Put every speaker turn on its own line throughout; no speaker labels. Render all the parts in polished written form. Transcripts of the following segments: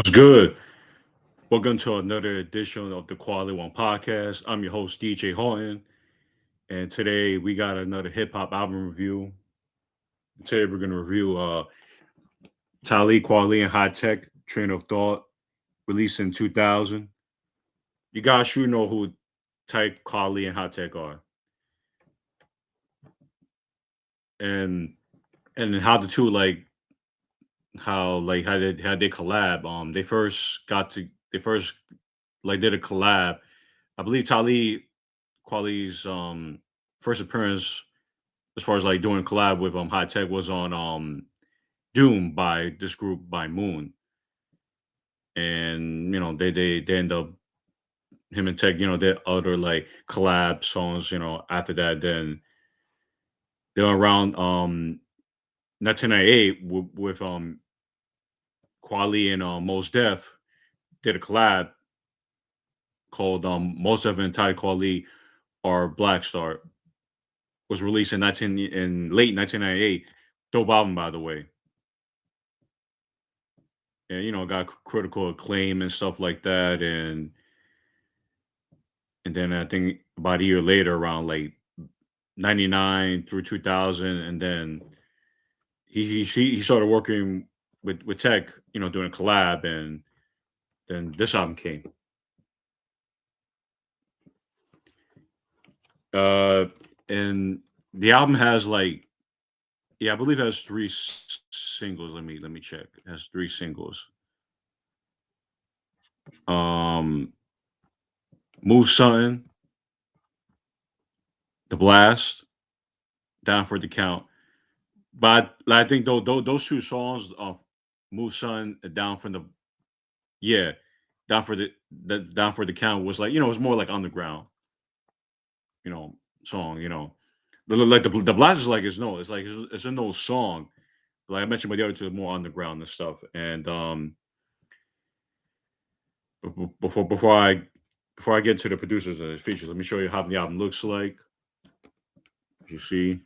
What's good? Welcome to another edition of the Quality 1 podcast. I'm your host, DJ Haughton, and today we got another hip hop album review. Today we're going to review Talib, Kweli, and High Tech Train of Thought, released in 2000. You guys should know who Type, Kweli, and High Tech are, and how the two how they collab. They first did a collab. I believe Talib Quali's first appearance as far as like doing collab with High Tech was on Doom by this group by Moon. And they end up him and Tech, did other like collab songs, after that. Then they're around 1998 with Quali and Most Def did a collab called Most Def and Ty Quali are Black Star, was released in late 1998. Dope album, by the way. And got critical acclaim and stuff like that. And then I think about a year later, around like 99 through 2000, and then he started working with Tech, doing a collab, and then this album came. Uh, and the album has like, yeah, I believe it has three singles. Let me check. It has three singles. Um, Move Something, The Blast, Down for the Count. But I think those two songs of Move Sun and Down from the, yeah, Down for the Count was like, it was more like underground, you know, song, Like the Blast is like it's a no song. Like I mentioned, but the other two are more underground and stuff. And before I get to the producers and the features, let me show you how the album looks like. You see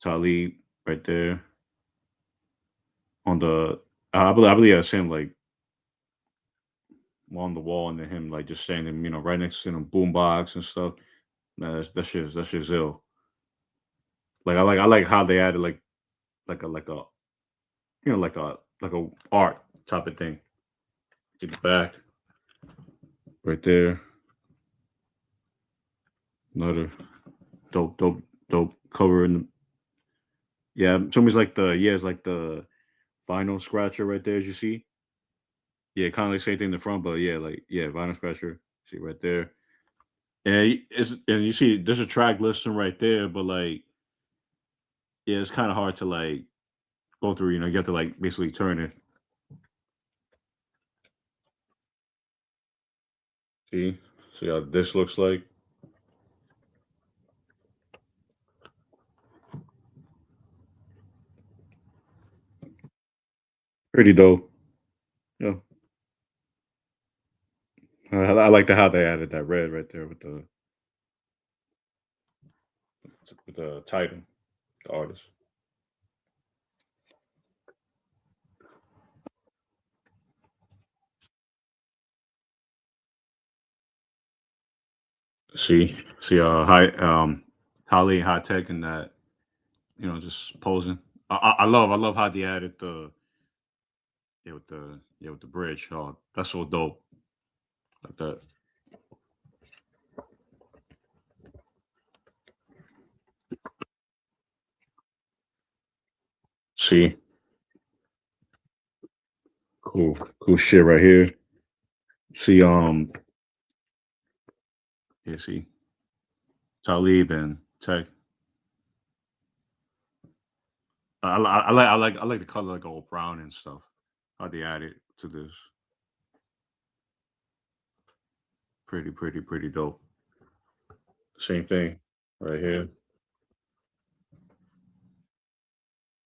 Talib right there on the, I believe that's him like on the wall, and then him like just standing, right next to the boombox and stuff. Man, that's just ill. Like I like how they added like a like a art type of thing. Get the back right there. Another dope cover in the, yeah. Somebody's like it's like the vinyl scratcher right there, as you see. Yeah, kind of like same thing in the front, but yeah, like yeah, vinyl scratcher. See right there. And you see there's a track listing right there, but like yeah, it's kind of hard to like go through. You have to like basically turn it. See how this looks like. Pretty dope. Yeah, I like how they added that red right there with the title, the artist. See, Holly and High Tech and that, just posing. I love how they added the, with the bridge. Oh, that's so dope. Like that. See, cool shit right here. See, yeah, see, Talib and Tech. I like the color like all brown and stuff. How they added to this. Pretty dope. Same thing right here.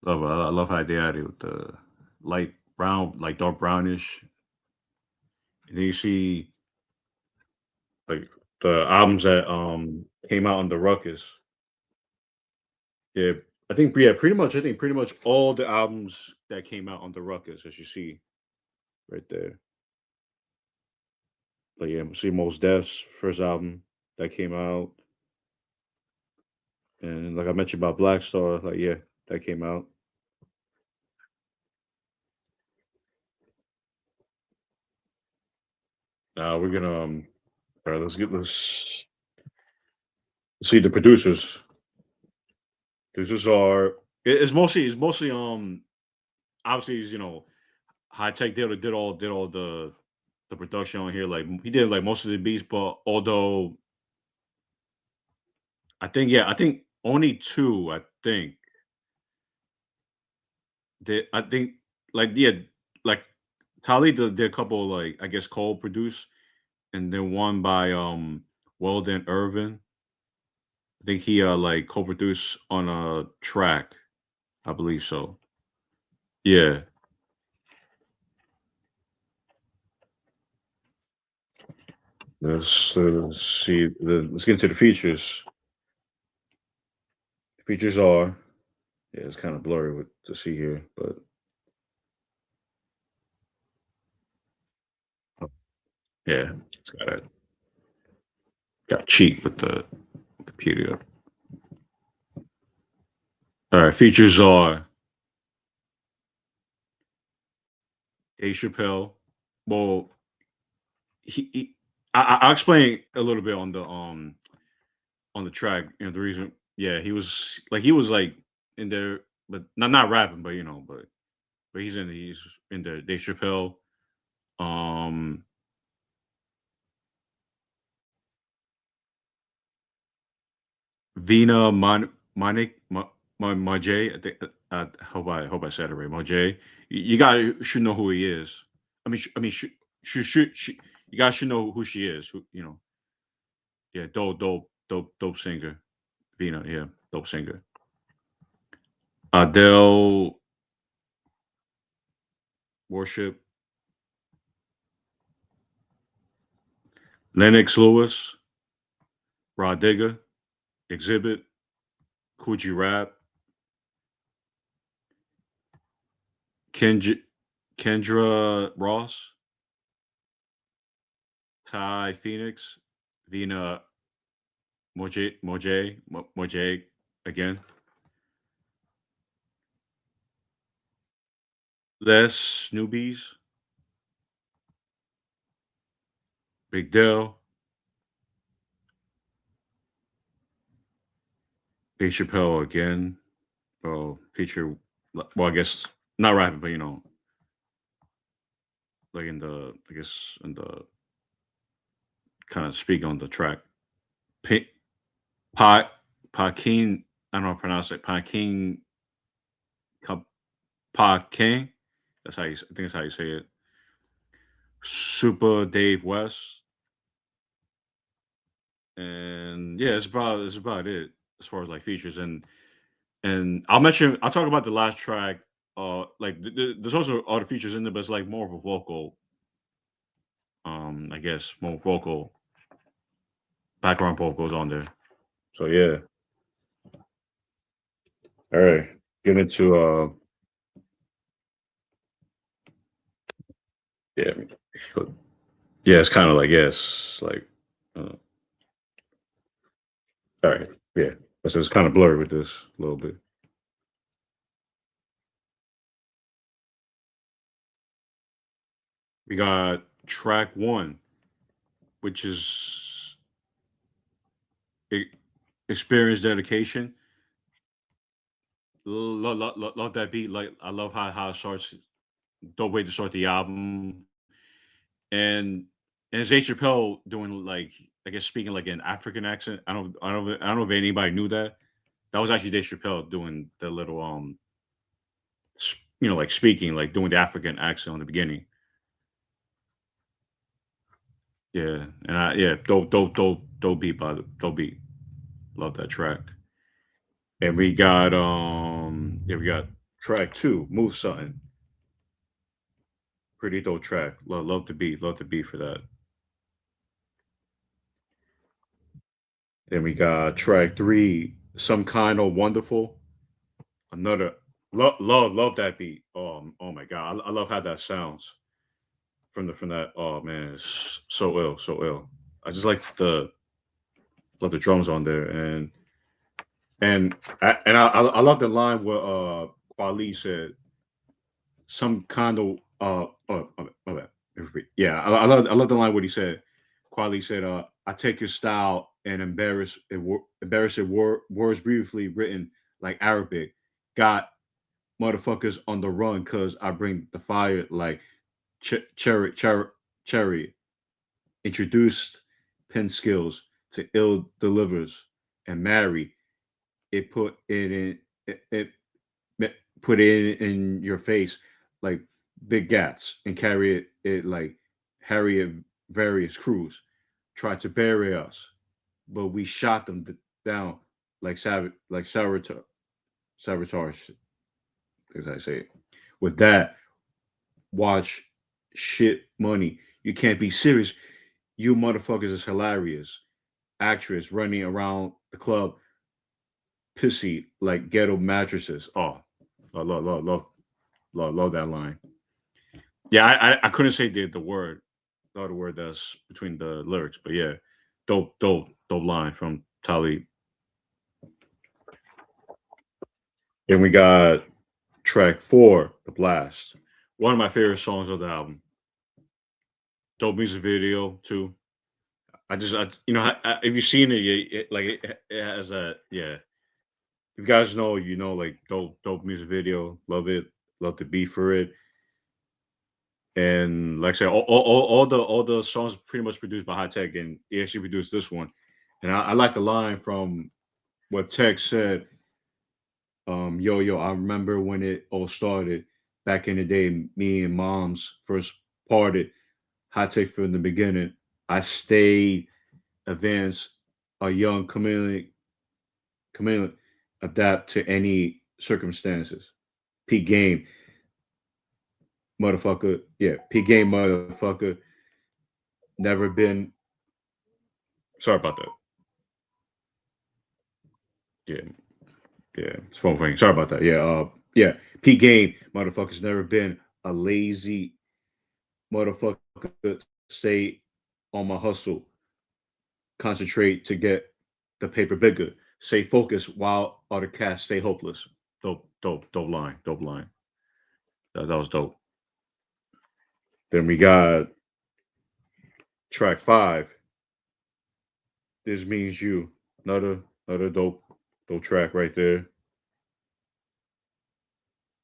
Love it. I love how they added with the light brown, like dark brownish. And then you see like the albums that came out on the Ruckus. Yeah, I think pretty much all the albums that came out on the Ruckus, as you see. right there. But yeah, see Most Def's first album that came out, and like I mentioned about Black Star, like yeah, that came out. Now we're gonna all right, let's see the producers. Producers are it's mostly obviously you know High Tech did all the production on here. Like he did like most of the beats, but although I think only two I think like yeah like Talib did a couple like I guess co-produced and then one by Weldon Irvin. I think he like co-produced on a track, I believe so. Yeah. Let's see. Let's get into the features. The features are yeah, it's kind of blurry with to see here, but oh, yeah, it's got cheat with the computer. All right, features are Dave Chappelle. Well, he I'll explain a little bit on the track. You know the reason. Yeah, he was like in there, but not rapping, but but he's in there. Dave Chappelle. Um, Vina Monik Majay. I think hope I said it right. Majay. You guys should know who he is. I mean, you guys should know who she is. Yeah, dope singer. Vina, yeah, dope singer. Adele Worship, Lennox Lewis, Rod Digger, Exhibit, Coogee Rap, Kendra, Kendra Ross, Ty Phoenix, Vina Mojay again, Les Newbies, Big Dell, Dave Chappelle again. Feature. Well, I guess not rapping, but like in the I guess in the kind of speak on the track. P- Pa Pakin, I don't know how to pronounce it. Pakin Pakin. I think that's how you say it. Super Dave West, and yeah, it's about it as far as like features and I'll talk about the last track. Like there's also other features in there, but it's like more of a vocal. I guess more vocal background vocals on there. So yeah, all right. Get into yeah, yeah. It's kind of like yes, like all right, yeah. So it's kind of blurry with this a little bit. We got track one, which is e- experience dedication. Love that beat. Like I love how it starts. Dope way to start the album. And it's Dave Chappelle doing like I guess speaking like an African accent. I don't know if anybody knew that. That was actually Dave Chappelle doing the little like speaking like doing the African accent on the beginning. Yeah, and yeah, dope beat by the dope beat. Love that track. And we got track two, Move Something. Pretty dope track. Love the beat for that. Then we got track three, Some Kind of Wonderful. Another love that beat. Oh my god, I love how that sounds. from that. Oh man, it's so ill, so ill. I just like the love the drums on there, and I love the line where Kweli said some kind of my bad. Yeah, I love the line what he said. Quali said, "I take your style and embarrass it words briefly written like Arabic. Got motherfuckers on the run because I bring the fire like cherry. Introduced pen skills to ill delivers and marry. It put it in it put it in your face like big gats and carry it like Harriet various crews tried to bury us, but we shot them down like sabotage, as I say it. With that, watch shit money. You can't be serious. You motherfuckers is hilarious. Actress running around the club pissy like ghetto mattresses. Oh, love that line. Yeah, I couldn't say the word, the other word that's between the lyrics, but yeah, dope line from Talib. Then we got track four, The Blast. One of my favorite songs of the album. Dope music video too. If you've seen it, it has a yeah. If you guys know, like dope music video. Love it. Love the beat for it. And like I said, all the songs pretty much produced by High Tech, and he actually produced this one. And I like the line from what Tech said. Yo, I remember when it all started back in the day. Me and Mom's first parted. High Tech from the beginning. I stayed advanced, a young chameleon, adapt to any circumstances. Peak game, motherfucker. Yeah, peak game, motherfucker. Never been. Sorry about that. Yeah, yeah. It's phone thing. Sorry about that. Yeah, yeah. Peak game, motherfuckers. Never been a lazy motherfucker. Stay on my hustle. Concentrate to get the paper bigger. Stay focused while other cats stay hopeless. Dope line. Dope line. That was dope. Then we got track five. This means you. Another dope track right there.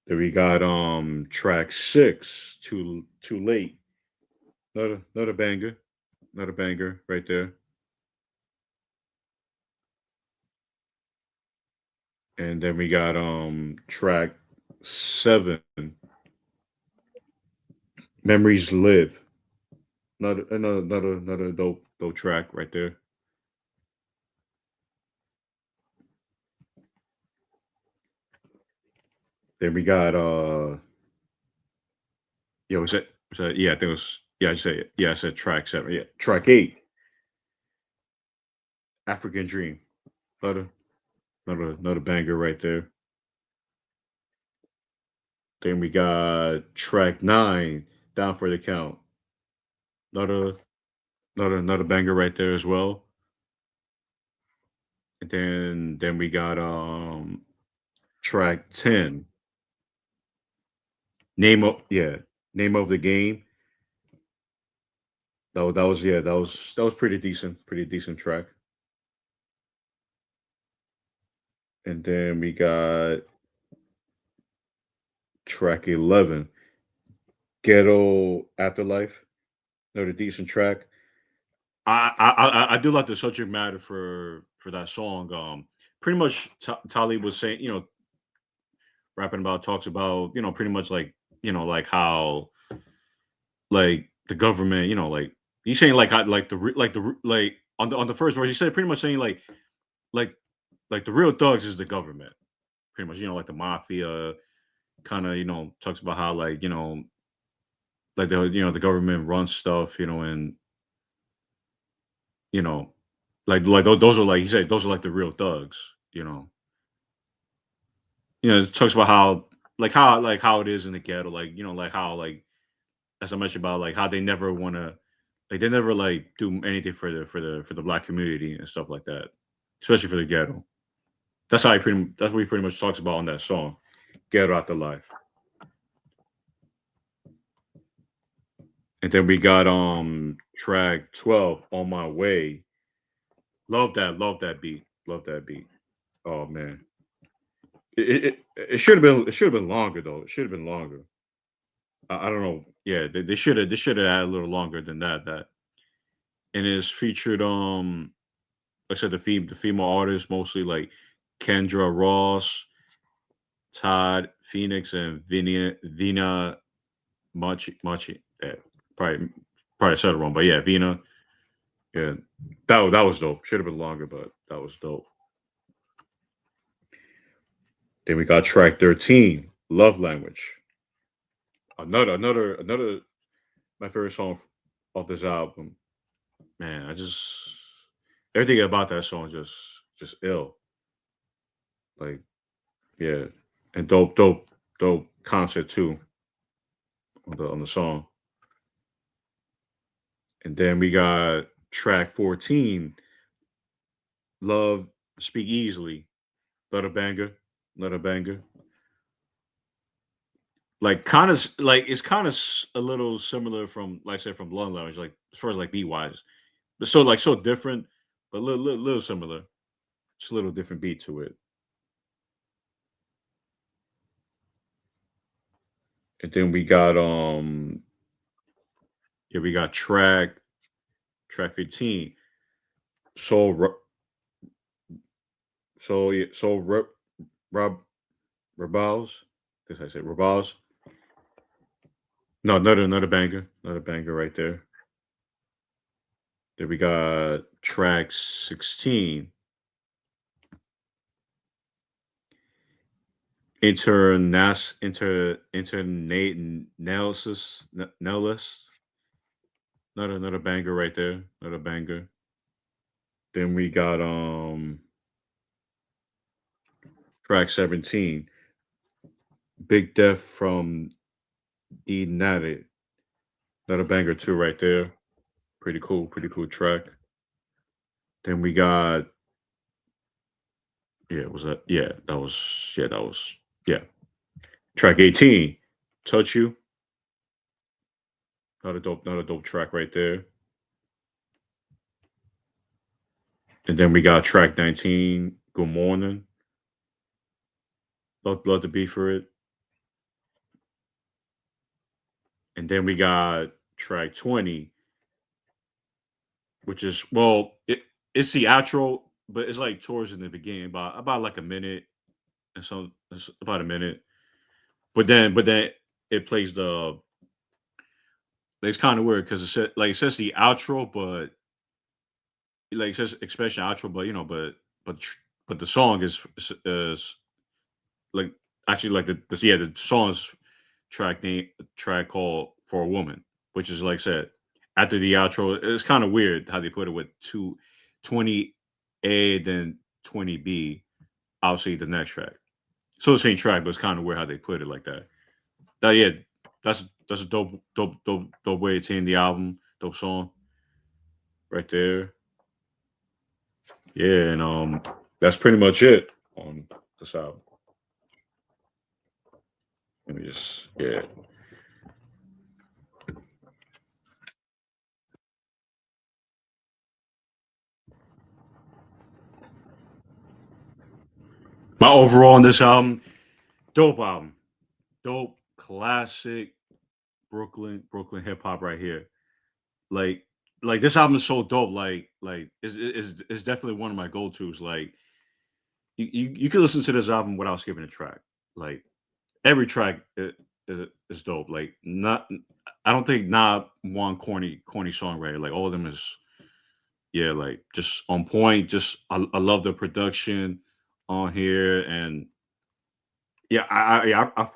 Then we got track six. Too late. Another banger. Another banger right there. And then we got track seven. Memories live. Another dope track right there. Then we got yeah, was that yeah, I think it was I said track seven. Yeah. Track eight, African Dream. Another another banger right there. Then we got track nine, Down for the Count. Another another banger right there as well. And then we got track 10, name of the game. That was yeah, that was pretty decent track. And then we got track 11, Ghetto Afterlife. Another decent track. I do like the subject matter for that song. Pretty much Talib was saying, rapping about talks about, pretty much like, like how like the government, like he's saying like how, like the like on the first verse, he said pretty much saying like like the real thugs is the government, pretty much, like the mafia kind of, talks about how like, like the government runs stuff, and you know, like those are like he said those are like the real thugs, it talks about how like how it is in the ghetto, like like how as I mentioned about like how they never want to, like they never like do anything for the black community and stuff like that, especially for the ghetto. That's what he pretty much talks about on that song, "Ghetto Out the Life." And then we got track 12, "On My Way." Love that beat, love that beat. Oh man, it should have been longer though. It should have been longer. I don't know. Yeah, they should have had a little longer than that. That and it's featured like I said, the female artists mostly like Kendra Ross, Todd Phoenix, and Vina Machi. Yeah, probably probably said it wrong, but yeah, Vina. Yeah, that was dope. Should have been longer, but that was dope. Then we got track 13, "Love Language." Another my favorite song off this album. Man, I just everything about that song just ill. Like yeah, and dope concept too on the song. And then we got track 14, "Love Speak Easily." Another banger, another banger. Like kind of like it's kind of a little similar from like I said from Love Language, like as far as like beat wise, but so like so different, but little similar. Just a little different beat to it. And then we got yeah, we got track 15. So so Rob Rebels. This I said Rebels. No, another banger. Another banger right there. Then we got track 16. Internationalis. Nellis. Another banger right there. Another banger. Then we got track 17. Big Death from E Natty. Another banger too right there. Pretty cool track. Then we got yeah, was that that was yeah. Track 18. Touch You. Not a dope track right there. And then we got track 19, Good Morning. Love to be for it. And then we got track 20, which is it's the outro, but it's like towards in the beginning, about like a minute and so it's about a minute. But then it plays the it's kind of weird because it says the outro, but like it says expression outro, but but but the song is like actually like the song's track called For a Woman, which is like I said, after the outro, it's kind of weird how they put it with 20A then 20B, obviously the next track. So the same track, but it's kind of weird how they put it like that. Yeah, that's a dope way to end the album, dope song right there. Yeah, and that's pretty much it on this album. Let me just yeah. My overall on this album, dope classic Brooklyn hip hop right here. Like this album is so dope. Like it's definitely one of my go tos. Like you can listen to this album without skipping a track. Like every track is dope. Like not I don't think not one corny song right. Like all of them is yeah like just on point. Just I love the production on here and yeah yeah I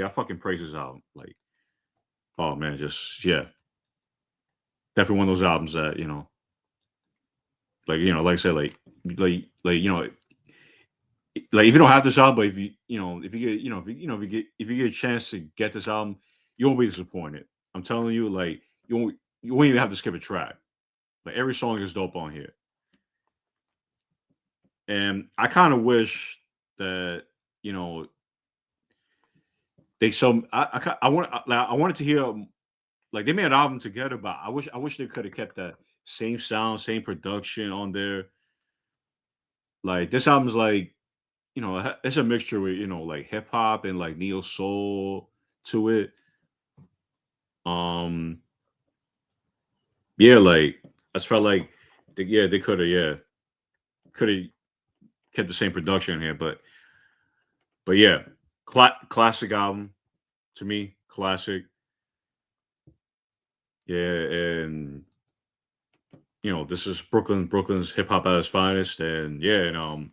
fucking praise this album. Like oh man just yeah definitely one of those albums that like I said like if you don't have this album, but if you get if you get a chance to get this album, you won't be disappointed. I'm telling you, like you won't even have to skip a track. Like every song is dope on here, and I kind of wish that you know they some I want like, I wanted to hear like they made an album together, but I wish they could have kept that same sound, same production on there. Like this album's like it's a mixture with like hip hop and like neo soul to it. Um, yeah, like I just felt like yeah they could have kept the same production here, but yeah, classic album to me, classic. Yeah, and this is Brooklyn's hip hop at its finest, and yeah, and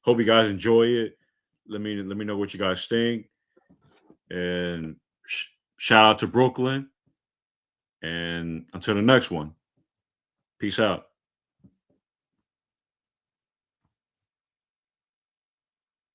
hope you guys enjoy it. Let me know what you guys think, and shout out to Brooklyn, and until the next one, peace out.